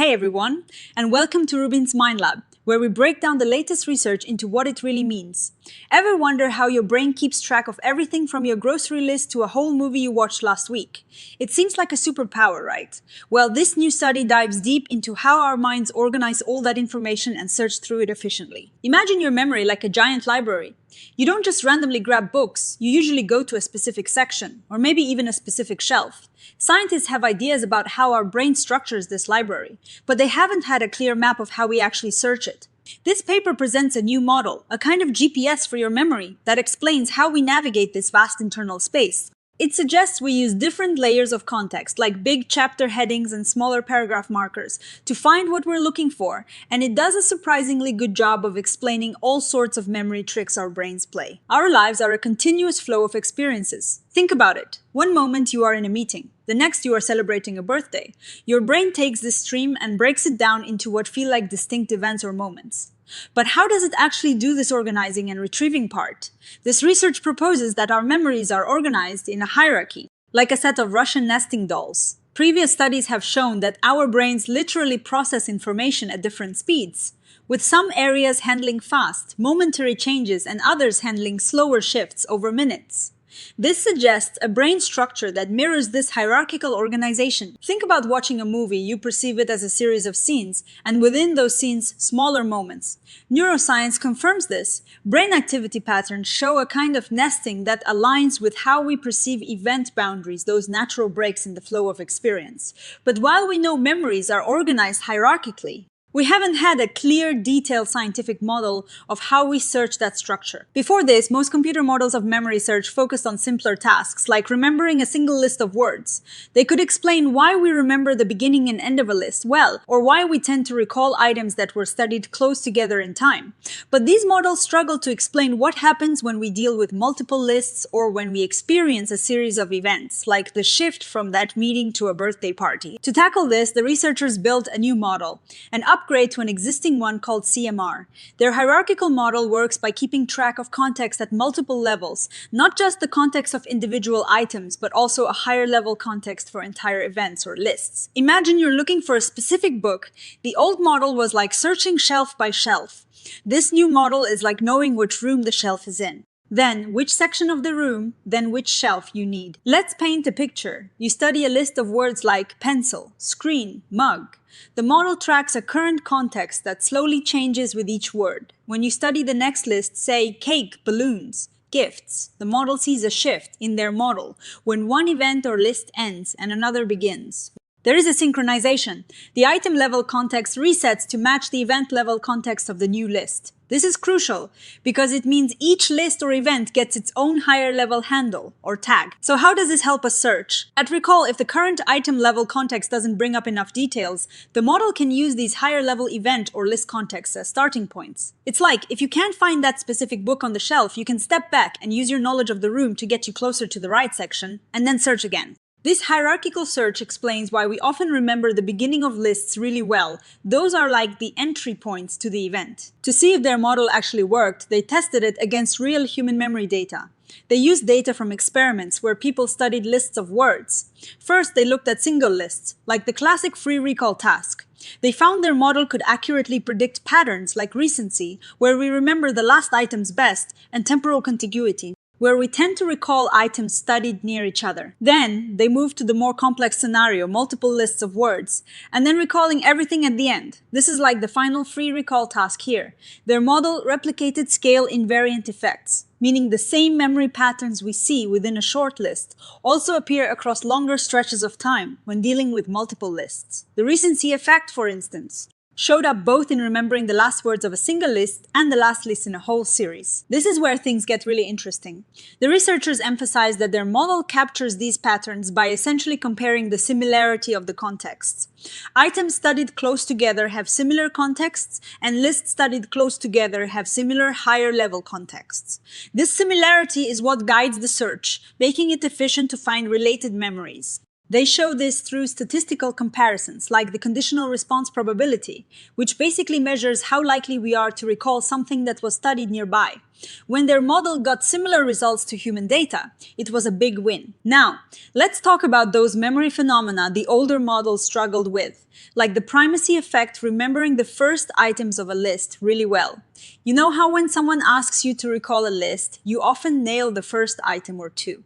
Hey everyone, and welcome to RUBIN'S Mind Lab, where we break down the latest research into what it really means. Ever wonder how your brain keeps track of everything from your grocery list to a whole movie you watched last week? It seems like a superpower, right? Well, this new study dives deep into how our minds organize all that information and search through it efficiently. Imagine your memory like a giant library. You don't just randomly grab books, you usually go to a specific section, or maybe even a specific shelf. Scientists have ideas about how our brain structures this library, but they haven't had a clear map of how we actually search it. This paper presents a new model, a kind of GPS for your memory, that explains how we navigate this vast internal space. It suggests we use different layers of context, like big chapter headings and smaller paragraph markers, to find what we're looking for, and it does a surprisingly good job of explaining all sorts of memory tricks our brains play. Our lives are a continuous flow of experiences. Think about it. One moment you are in a meeting, the next you are celebrating a birthday. Your brain takes this stream and breaks it down into what feel like distinct events or moments. But how does it actually do this organizing and retrieving part? This research proposes that our memories are organized in a hierarchy, like a set of Russian nesting dolls. Previous studies have shown that our brains literally process information at different speeds, with some areas handling fast, momentary changes and others handling slower shifts over minutes. This suggests a brain structure that mirrors this hierarchical organization. Think about watching a movie. You perceive it as a series of scenes, and within those scenes, smaller moments. Neuroscience confirms this. Brain activity patterns show a kind of nesting that aligns with how we perceive event boundaries, those natural breaks in the flow of experience. But while we know memories are organized hierarchically, we haven't had a clear, detailed scientific model of how we search that structure. Before this, most computer models of memory search focused on simpler tasks, like remembering a single list of words. They could explain why we remember the beginning and end of a list well, or why we tend to recall items that were studied close together in time. But these models struggle to explain what happens when we deal with multiple lists or when we experience a series of events, like the shift from that meeting to a birthday party. To tackle this, the researchers built a new model, an upgrade to an existing one called CMR. Their hierarchical model works by keeping track of context at multiple levels, not just the context of individual items, but also a higher level context for entire events or lists. Imagine you're looking for a specific book. The old model was like searching shelf by shelf. This new model is like knowing which room the shelf is in. Then, which section of the room, then which shelf you need. Let's paint a picture. You study a list of words like pencil, screen, mug. The model tracks a current context that slowly changes with each word. When you study the next list, say cake, balloons, gifts, the model sees a shift in their model when one event or list ends and another begins. There is a synchronization. The item-level context resets to match the event-level context of the new list. This is crucial because it means each list or event gets its own higher-level handle or tag. So how does this help us search? At recall, if the current item-level context doesn't bring up enough details, the model can use these higher-level event or list contexts as starting points. It's like, if you can't find that specific book on the shelf, you can step back and use your knowledge of the room to get you closer to the right section, and then search again. This hierarchical search explains why we often remember the beginning of lists really well. Those are like the entry points to the event. To see if their model actually worked, they tested it against real human memory data. They used data from experiments where people studied lists of words. First, they looked at single lists, like the classic free recall task. They found their model could accurately predict patterns like recency, where we remember the last items best, and temporal contiguity, where we tend to recall items studied near each other. Then, they moved to the more complex scenario, multiple lists of words, and then recalling everything at the end. This is like the final free recall task here. Their model replicated scale invariant effects, meaning the same memory patterns we see within a short list also appear across longer stretches of time when dealing with multiple lists. The recency effect, for instance, showed up both in remembering the last words of a single list and the last list in a whole series. This is where things get really interesting. The researchers emphasize that their model captures these patterns by essentially comparing the similarity of the contexts. Items studied close together have similar contexts, and lists studied close together have similar higher-level contexts. This similarity is what guides the search, making it efficient to find related memories. They show this through statistical comparisons, like the conditional response probability, which basically measures how likely we are to recall something that was studied nearby. When their model got similar results to human data, it was a big win. Now, let's talk about those memory phenomena the older models struggled with, like the primacy effect, remembering the first items of a list really well. You know how when someone asks you to recall a list, you often nail the first item or two.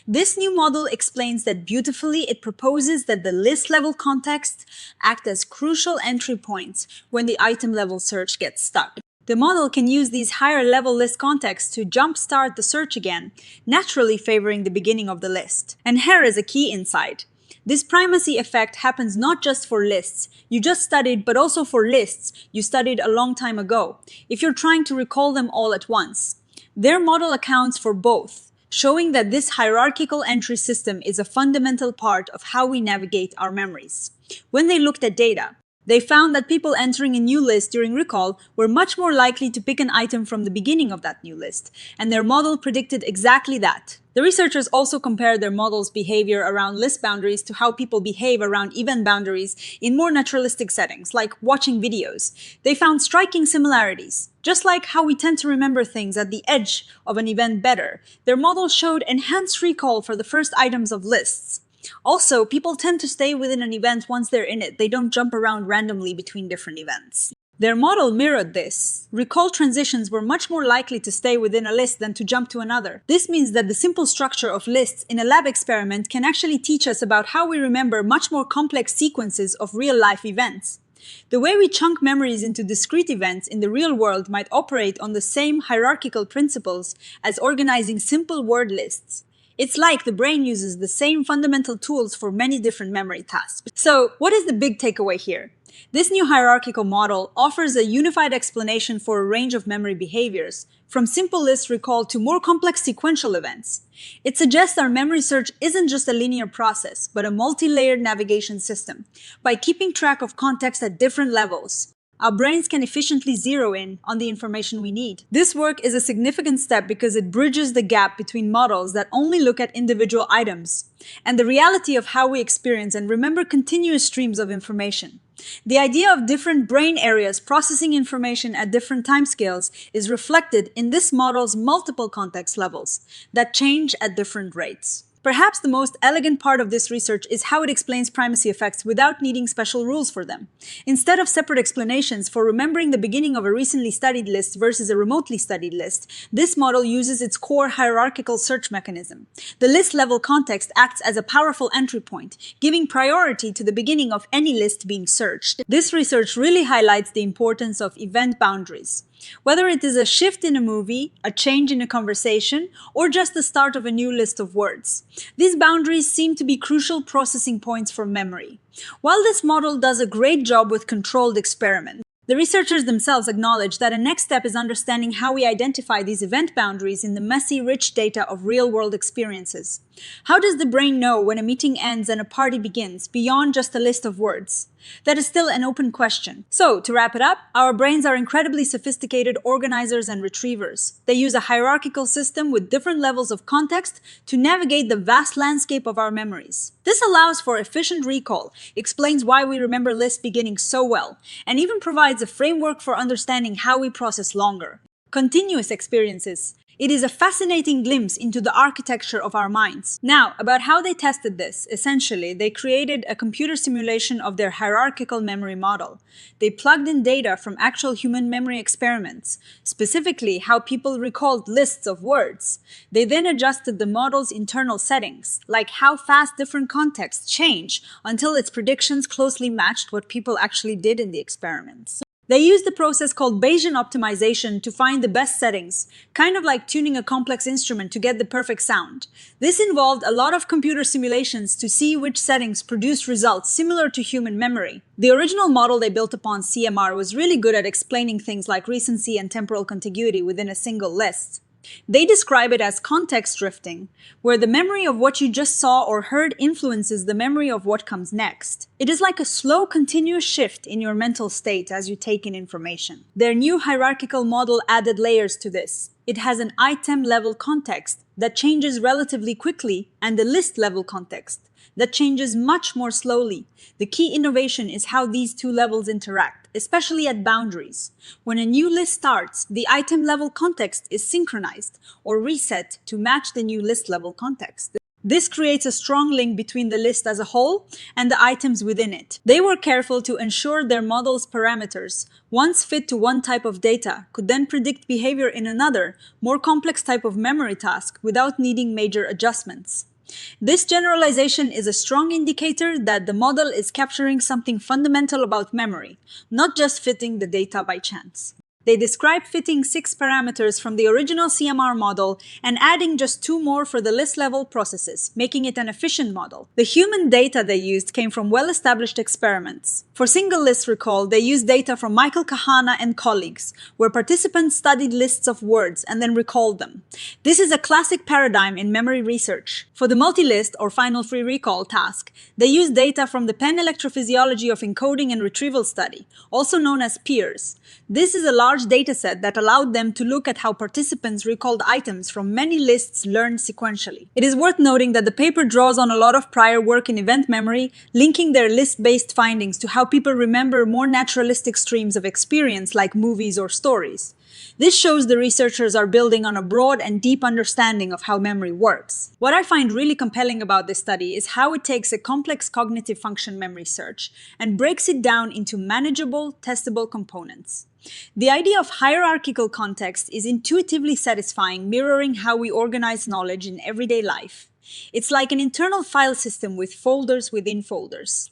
This new model explains that beautifully. It proposes that the list-level contexts act as crucial entry points when the item-level search gets stuck. The model can use these higher-level list contexts to jumpstart the search again, naturally favoring the beginning of the list. And here is a key insight. This primacy effect happens not just for lists you just studied, but also for lists you studied a long time ago, if you're trying to recall them all at once. Their model accounts for both, showing that this hierarchical entry system is a fundamental part of how we navigate our memories. When they looked at data, they found that people entering a new list during recall were much more likely to pick an item from the beginning of that new list, and their model predicted exactly that. The researchers also compared their model's behavior around list boundaries to how people behave around event boundaries in more naturalistic settings, like watching videos. They found striking similarities. Just like how we tend to remember things at the edge of an event better, their model showed enhanced recall for the first items of lists. Also, people tend to stay within an event once they're in it. They don't jump around randomly between different events. Their model mirrored this. Recall transitions were much more likely to stay within a list than to jump to another. This means that the simple structure of lists in a lab experiment can actually teach us about how we remember much more complex sequences of real-life events. The way we chunk memories into discrete events in the real world might operate on the same hierarchical principles as organizing simple word lists. It's like the brain uses the same fundamental tools for many different memory tasks. So, what is the big takeaway here? This new hierarchical model offers a unified explanation for a range of memory behaviors, from simple list recall to more complex sequential events. It suggests our memory search isn't just a linear process, but a multi-layered navigation system. By keeping track of context at different levels, our brains can efficiently zero in on the information we need. This work is a significant step because it bridges the gap between models that only look at individual items and the reality of how we experience and remember continuous streams of information. The idea of different brain areas processing information at different timescales is reflected in this model's multiple context levels that change at different rates. Perhaps the most elegant part of this research is how it explains primacy effects without needing special rules for them. Instead of separate explanations for remembering the beginning of a recently studied list versus a remotely studied list, this model uses its core hierarchical search mechanism. The list-level context acts as a powerful entry point, giving priority to the beginning of any list being searched. This research really highlights the importance of event boundaries. Whether it is a shift in a movie, a change in a conversation, or just the start of a new list of words, these boundaries seem to be crucial processing points for memory. While this model does a great job with controlled experiments, the researchers themselves acknowledge that a next step is understanding how we identify these event boundaries in the messy, rich data of real-world experiences. How does the brain know when a meeting ends and a party begins, beyond just a list of words? That is still an open question. So, to wrap it up, our brains are incredibly sophisticated organizers and retrievers. They use a hierarchical system with different levels of context to navigate the vast landscape of our memories. This allows for efficient recall, explains why we remember list beginnings so well, and even provides a framework for understanding how we process longer, continuous experiences. It is a fascinating glimpse into the architecture of our minds. Now, about how they tested this, essentially, they created a computer simulation of their hierarchical memory model. They plugged in data from actual human memory experiments, specifically how people recalled lists of words. They then adjusted the model's internal settings, like how fast different contexts change until its predictions closely matched what people actually did in the experiments. They used a process called Bayesian optimization to find the best settings, kind of like tuning a complex instrument to get the perfect sound. This involved a lot of computer simulations to see which settings produced results similar to human memory. The original model they built upon, CMR, was really good at explaining things like recency and temporal contiguity within a single list. They describe it as context drifting, where the memory of what you just saw or heard influences the memory of what comes next. It is like a slow, continuous shift in your mental state as you take in information. Their new hierarchical model added layers to this. It has an item-level context that changes relatively quickly and a list-level context that changes much more slowly. The key innovation is how these two levels interact, especially at boundaries. When a new list starts, the item-level context is synchronized or reset to match the new list-level context. This creates a strong link between the list as a whole and the items within it. They were careful to ensure their model's parameters, once fit to one type of data, could then predict behavior in another, more complex type of memory task without needing major adjustments. This generalization is a strong indicator that the model is capturing something fundamental about memory, not just fitting the data by chance. They describe fitting 6 parameters from the original CMR model and adding just 2 more for the list-level processes, making it an efficient model. The human data they used came from well-established experiments. For single list recall, they used data from Michael Kahana and colleagues, where participants studied lists of words and then recalled them. This is a classic paradigm in memory research. For the multi-list or final free recall task, they used data from the Penn Electrophysiology of Encoding and Retrieval study, also known as PEERS. This is a large dataset that allowed them to look at how participants recalled items from many lists learned sequentially. It is worth noting that the paper draws on a lot of prior work in event memory, linking their list-based findings to how people remember more naturalistic streams of experience like movies or stories. This shows the researchers are building on a broad and deep understanding of how memory works. What I find really compelling about this study is how it takes a complex cognitive function memory search and breaks it down into manageable, testable components. The idea of hierarchical context is intuitively satisfying, mirroring how we organize knowledge in everyday life. It's like an internal file system with folders within folders.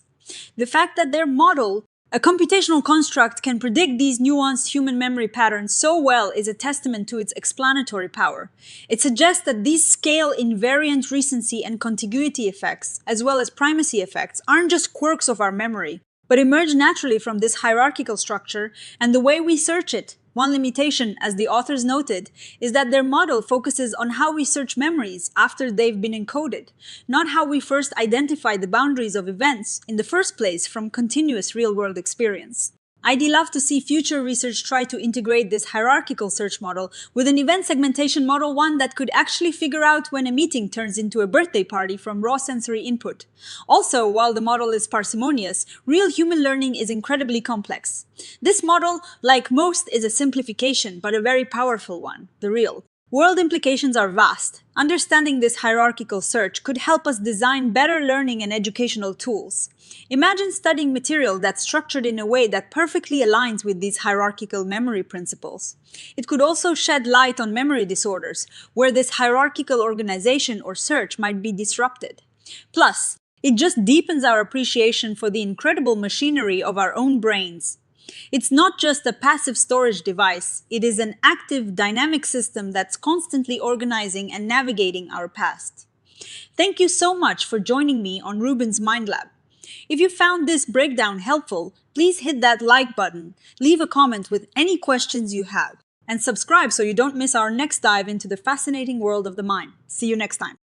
The fact that their model, a computational construct, can predict these nuanced human memory patterns so well is a testament to its explanatory power. It suggests that these scale-invariant recency and contiguity effects, as well as primacy effects, aren't just quirks of our memory, but emerge naturally from this hierarchical structure and the way we search it. One limitation, as the authors noted, is that their model focuses on how we search memories after they've been encoded, not how we first identify the boundaries of events in the first place from continuous real-world experience. I'd love to see future research try to integrate this hierarchical search model with an event segmentation model, one that could actually figure out when a meeting turns into a birthday party from raw sensory input. Also, while the model is parsimonious, real human learning is incredibly complex. This model, like most, is a simplification, but a very powerful one, the real. World implications are vast. Understanding this hierarchical search could help us design better learning and educational tools. Imagine studying material that's structured in a way that perfectly aligns with these hierarchical memory principles. It could also shed light on memory disorders, where this hierarchical organization or search might be disrupted. Plus, it just deepens our appreciation for the incredible machinery of our own brains. It's not just a passive storage device, it is an active, dynamic system that's constantly organizing and navigating our past. Thank you so much for joining me on RUBIN'S Mind Lab. If you found this breakdown helpful, please hit that like button, leave a comment with any questions you have, and subscribe so you don't miss our next dive into the fascinating world of the mind. See you next time.